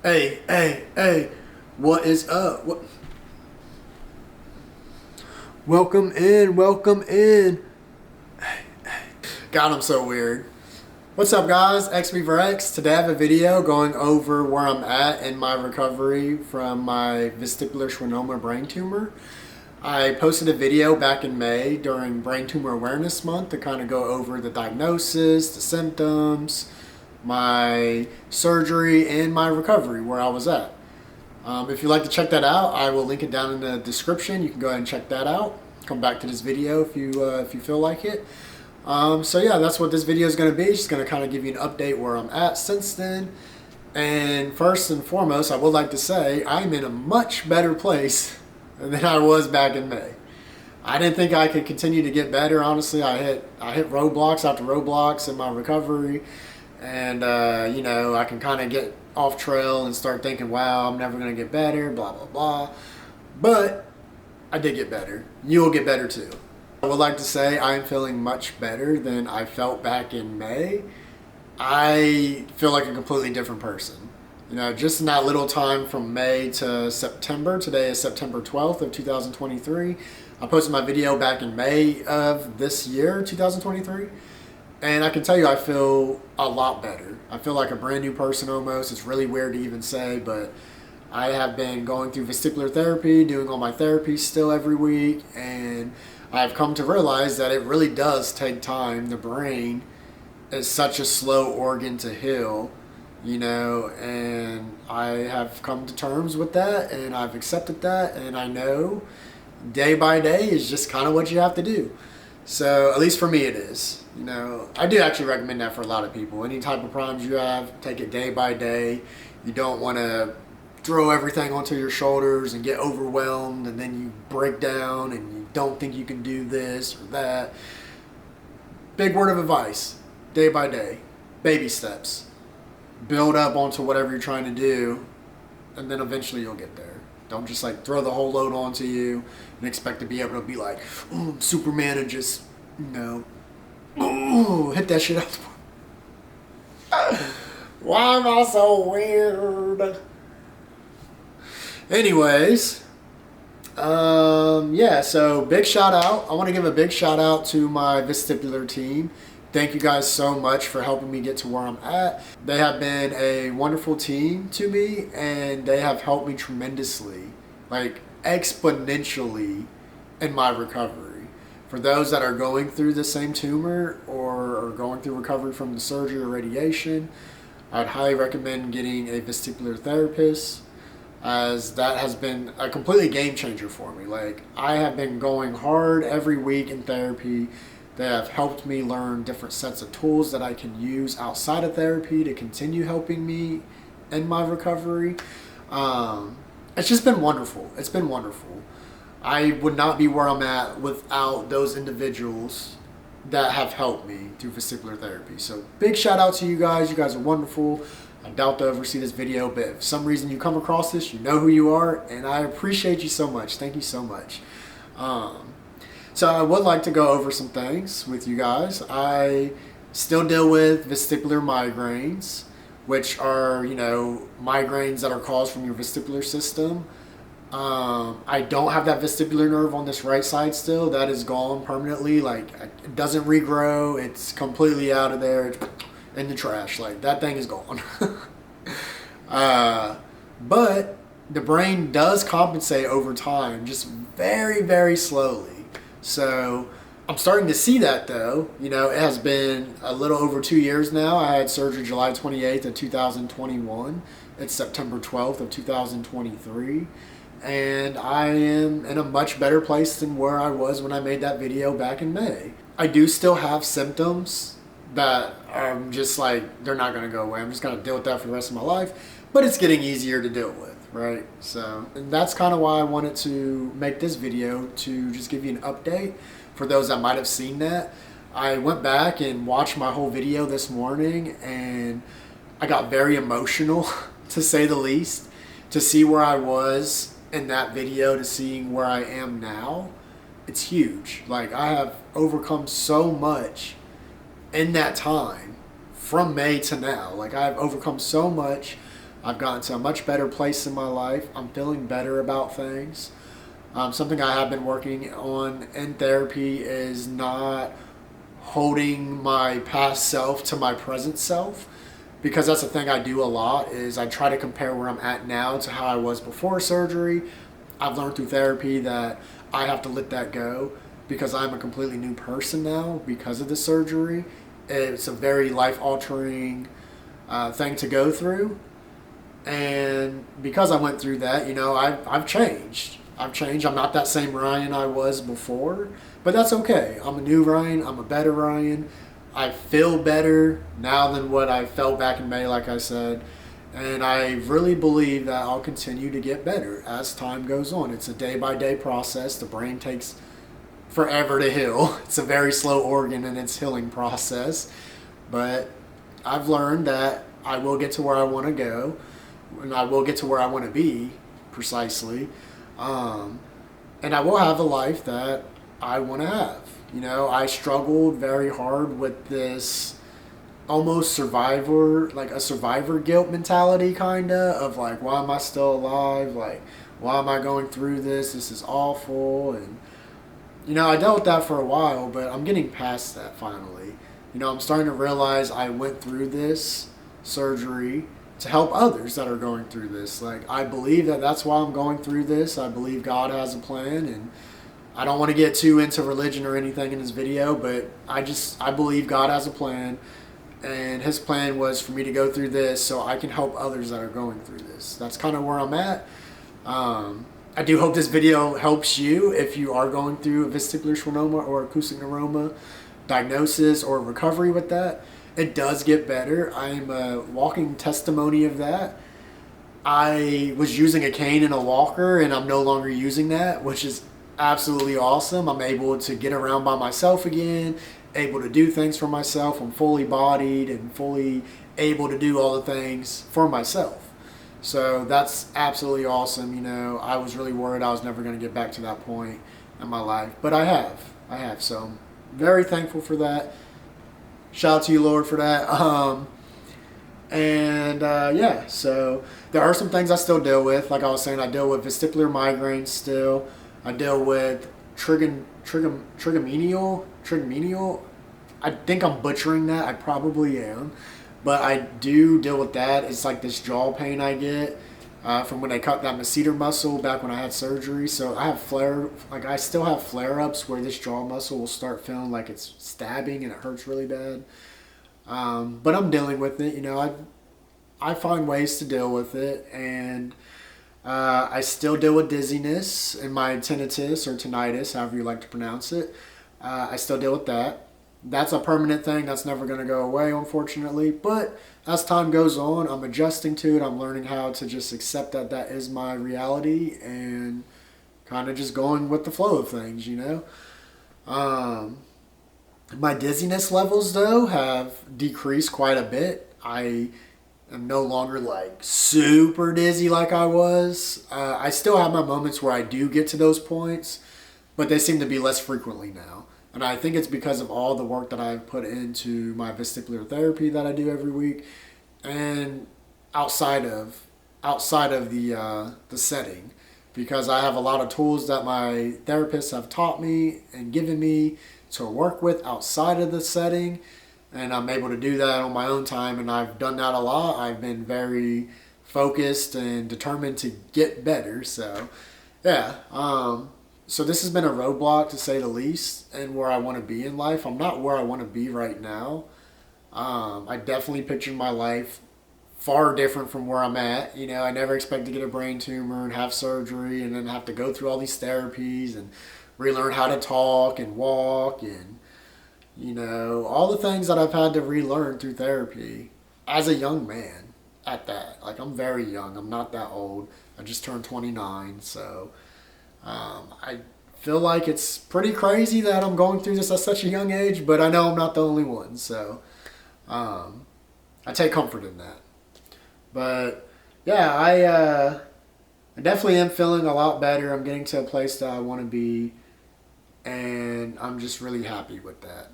Hey, what is up? Welcome in. God, I'm so weird. What's up, guys? XB4X. Today I have a video going over where I'm at in my recovery from my vestibular schwannoma brain tumor. I posted a video back in May during Brain Tumor Awareness Month to kind of go over the diagnosis, the symptoms, my surgery, and my recovery, where I was at. If you'd like to check that out, I will link it down in the description. You can go ahead and check that out. Come back to this video if you feel like it. So yeah, that's what this video is going to be. Just going to kind of give you an update where I'm at since then. And first and foremost, I would like to say I'm in a much better place than I was back in May. I didn't think I could continue to get better. Honestly, I hit roadblocks after roadblocks in my recovery, and I can kind of get off trail and start thinking, wow, I'm never going to get better, blah blah blah. But I did get better. You'll get better too. I would like to say I'm feeling much better than I felt back in May. I feel like a completely different person. Just in that little time from May to September. Today is September 12th of 2023. I posted my video back in May of this year, 2023. And I can tell you I feel a lot better. I feel like a brand new person almost. It's really weird to even say, but I have been going through vestibular therapy, doing all my therapies still every week, and I've come to realize that it really does take time. The brain is such a slow organ to heal, and I have come to terms with that, and I've accepted that, and I know day by day is just kind of what you have to do. So at least for me it is. I do actually recommend that for a lot of people. Any type of problems you have, take it day by day. You don't want to throw everything onto your shoulders and get overwhelmed, and then you break down and you don't think you can do this or that. Big word of advice: day by day, baby steps. Build up onto whatever you're trying to do, and then eventually you'll get there. Don't just throw the whole load onto you and expect to be able to be like, oh, Superman, and just, hit that shit out. Why am I so weird? Anyways, so big shout out. I want to give a big shout out to my vestibular team. Thank you guys so much for helping me get to where I'm at. They have been a wonderful team to me, and they have helped me tremendously, exponentially in my recovery. For those that are going through the same tumor or are going through recovery from the surgery or radiation, I'd highly recommend getting a vestibular therapist, as that has been a completely game changer for me. I have been going hard every week in therapy. They have helped me learn different sets of tools that I can use outside of therapy to continue helping me in my recovery. It's just been wonderful. It's been wonderful. I would not be where I'm at without those individuals that have helped me through vestibular therapy. So big shout out to you guys. You guys are wonderful. I doubt they'll ever see this video, but if for some reason you come across this, you know who you are, and I appreciate you so much. Thank you so much. So I would like to go over some things with you guys. I still deal with vestibular migraines, which are, migraines that are caused from your vestibular system. I don't have that vestibular nerve on this right side still. That is gone permanently. It doesn't regrow. It's completely out of there. It's in the trash. That thing is gone. But the brain does compensate over time, just very, very slowly. So I'm starting to see that, though. It has been a little over 2 years now. I had surgery July 28th of 2021. It's September 12th of 2023. And I am in a much better place than where I was when I made that video back in May. I do still have symptoms that I'm just they're not going to go away. I'm just going to deal with that for the rest of my life. But it's getting easier to deal with. Right, so and that's kind of why I wanted to make this video, to just give you an update for those that might have seen that. I went back and watched my whole video this morning, and I got very emotional, to say the least, to see where I was in that video to seeing where I am now. It's huge. I have overcome so much in that time from May to now. I've overcome so much. I've gotten to a much better place in my life. I'm feeling better about things. Something I have been working on in therapy is not holding my past self to my present self, because that's the thing I do a lot is I try to compare where I'm at now to how I was before surgery. I've learned through therapy that I have to let that go because I'm a completely new person now because of the surgery. It's a very life altering thing to go through. And because I went through that, I've changed. I've changed. I'm not that same Ryan I was before, but that's okay. I'm a new Ryan. I'm a better Ryan. I feel better now than what I felt back in May, like I said. And I really believe that I'll continue to get better as time goes on. It's a day-by-day process. The brain takes forever to heal. It's a very slow organ in its healing process. But I've learned that I will get to where I want to go, and I will get to where I want to be, precisely. And I will have a life that I want to have. I struggled very hard with this almost like a survivor guilt mentality, of like, why am I still alive? Like, why am I going through this? This is awful. And, I dealt with that for a while, but I'm getting past that finally. I'm starting to realize I went through this surgery to help others that are going through this. Like, I believe that that's why I'm going through this. I believe God has a plan, and I don't want to get too into religion or anything in this video, but I believe God has a plan, and his plan was for me to go through this so I can help others that are going through this. That's kind of where I'm at. I do hope this video helps you if you are going through a vestibular schwannoma or acoustic neuroma diagnosis or recovery with that. It does get better. I'm a walking testimony of that. I was using a cane and a walker, and I'm no longer using that, which is absolutely awesome. I'm able to get around by myself again, able to do things for myself. I'm fully bodied and fully able to do all the things for myself. So that's absolutely awesome. I was really worried I was never going to get back to that point in my life, but I have. So I'm very thankful for that. Shout out to you, Lord, for that. So there are some things I still deal with. Like I was saying, I deal with vestibular migraines still. I deal with trigomenial. I think I'm butchering that. I probably am. But I do deal with that. It's like this jaw pain I get from when they cut that masseter muscle back when I had surgery. So I still have flare-ups where this jaw muscle will start feeling like it's stabbing and it hurts really bad. But I'm dealing with it. I find ways to deal with it, and I still deal with dizziness and my tinnitus or tinnitus, however you like to pronounce it. I still deal with that. That's a permanent thing. That's never going to go away, unfortunately. But as time goes on, I'm adjusting to it. I'm learning how to just accept that that is my reality and kind of just going with the flow of things, My dizziness levels, though, have decreased quite a bit. I am no longer like super dizzy like I was. I still have my moments where I do get to those points, but they seem to be less frequently now. And I think it's because of all the work that I've put into my vestibular therapy that I do every week, and outside of the setting, because I have a lot of tools that my therapists have taught me and given me to work with outside of the setting, and I'm able to do that on my own time, and I've done that a lot. I've been very focused and determined to get better. So yeah. So this has been a roadblock, to say the least, and where I want to be in life. I'm not where I want to be right now. I definitely pictured my life far different from where I'm at. I never expected to get a brain tumor and have surgery and then have to go through all these therapies and relearn how to talk and walk and, all the things that I've had to relearn through therapy as a young man at that. Like, I'm very young. I'm not that old. I just turned 29, so I feel like it's pretty crazy that I'm going through this at such a young age, but I know I'm not the only one, so I take comfort in that. But yeah, I definitely am feeling a lot better. I'm getting to a place that I want to be, and I'm just really happy with that.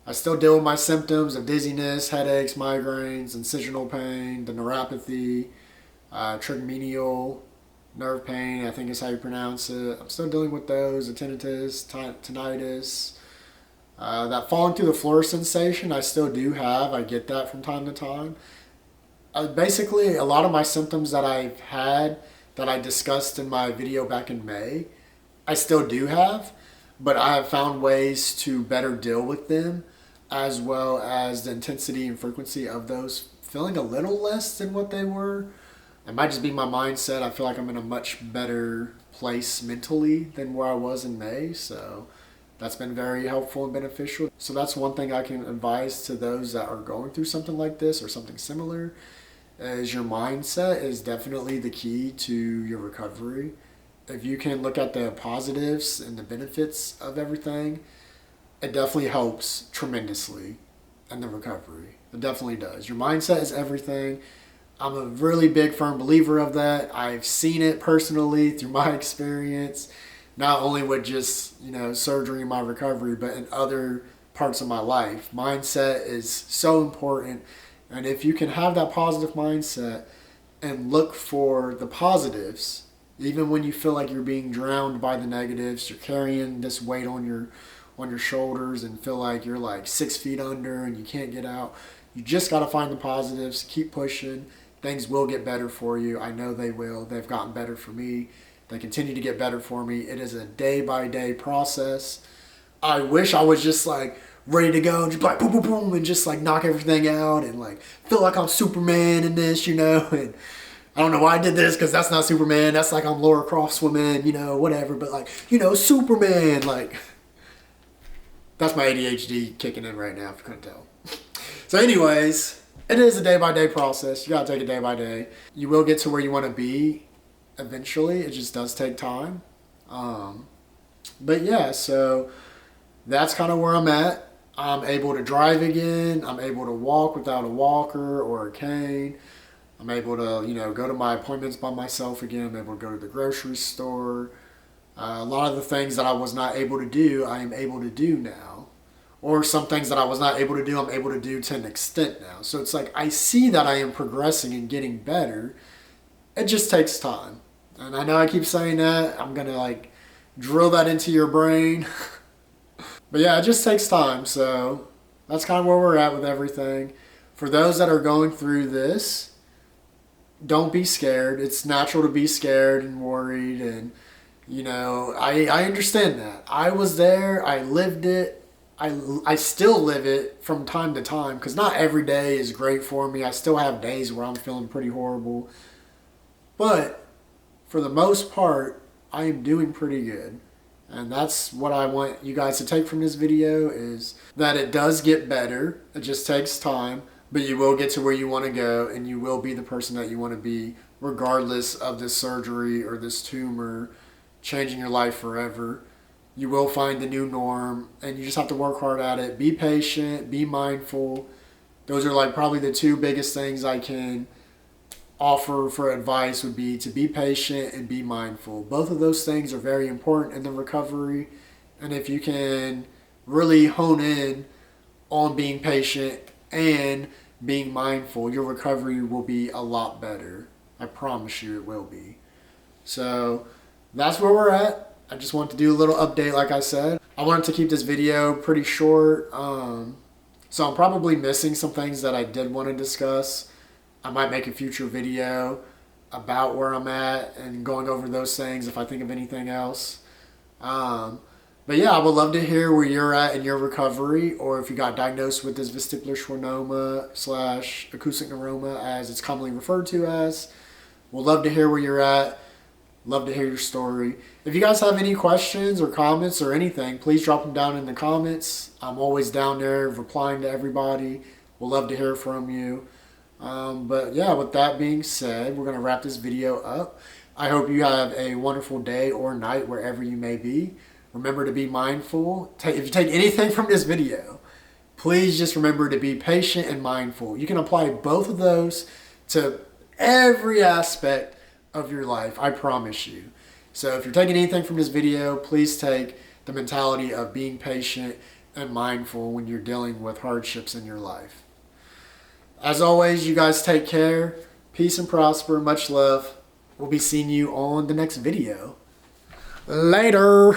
I still deal with my symptoms of dizziness, headaches, migraines, incisional pain, the neuropathy, trigeminal nerve pain, I think is how you pronounce it. I'm still dealing with those, tinnitus, tinnitus. That falling through the floor sensation, I still do have. I get that from time to time. Basically, a lot of my symptoms that I've had that I discussed in my video back in May, I still do have, but I have found ways to better deal with them, as well as the intensity and frequency of those feeling a little less than what they were. It might just be my mindset. I feel like I'm in a much better place mentally than where I was in May, so that's been very helpful and beneficial. So that's one thing I can advise to those that are going through something like this or something similar, is your mindset is definitely the key to your recovery. If you can look at the positives and the benefits of everything, it definitely helps tremendously in the recovery. It definitely does. Your mindset is everything. I'm a really big firm believer of that. I've seen it personally through my experience, not only with just, surgery and my recovery, but in other parts of my life. Mindset is so important. And if you can have that positive mindset and look for the positives, even when you feel like you're being drowned by the negatives, you're carrying this weight on your shoulders and feel like you're like 6 feet under and you can't get out, you just got to find the positives, keep pushing. Things will get better for you. I know they will. They've gotten better for me. They continue to get better for me. It is a day-by-day process. I wish I was just like ready to go, just like boom, boom, boom, and just like knock everything out and like feel like I'm Superman in this, And I don't know why I did this, because that's not Superman. That's like I'm Laura Croft swimming, whatever. But like, Superman, like, that's my ADHD kicking in right now, if you couldn't tell. So anyways, it is a day-by-day process. You got to take it day by day. You will get to where you want to be eventually. It just does take time. But yeah, so that's kind of where I'm at. I'm able to drive again. I'm able to walk without a walker or a cane. I'm able to, go to my appointments by myself again. I'm able to go to the grocery store. A lot of the things that I was not able to do, I am able to do now. Or some things that I was not able to do, I'm able to do to an extent now. So it's like I see that I am progressing and getting better. It just takes time. And I know I keep saying that. I'm going to drill that into your brain. But yeah, it just takes time. So that's kind of where we're at with everything. For those that are going through this, don't be scared. It's natural to be scared and worried. And, I understand that. I was there. I lived it. I still live it from time to time, because not every day is great for me. I still have days where I'm feeling pretty horrible. But for the most part, I am doing pretty good. And that's what I want you guys to take from this video, is that it does get better. It just takes time, but you will get to where you want to go, and you will be the person that you want to be, regardless of this surgery or this tumor changing your life forever. You will find the new norm, and you just have to work hard at it. Be patient, be mindful. Those are probably the two biggest things I can offer for advice, would be to be patient and be mindful. Both of those things are very important in the recovery. And if you can really hone in on being patient and being mindful, your recovery will be a lot better. I promise you it will be. So that's where we're at. I just wanted to do a little update, like I said. I wanted to keep this video pretty short. So I'm probably missing some things that I did want to discuss. I might make a future video about where I'm at and going over those things if I think of anything else. But yeah, I would love to hear where you're at in your recovery, or if you got diagnosed with this vestibular schwannoma / acoustic neuroma, as it's commonly referred to as. We'll love to hear where you're at. Love to hear your story. If you guys have any questions or comments or anything, please drop them down in the comments. I'm always down there replying to everybody. We'll love to hear from you. But yeah, with that being said, we're going to wrap this video up. I hope you have a wonderful day or night wherever you may be. Remember to be mindful. If you take anything from this video, please just remember to be patient and mindful. You can apply both of those to every aspect of your life, I promise you. So if you're taking anything from this video, please take the mentality of being patient and mindful when you're dealing with hardships in your life. As always, you guys take care. Peace and prosper. Much love. We'll be seeing you on the next video. Later.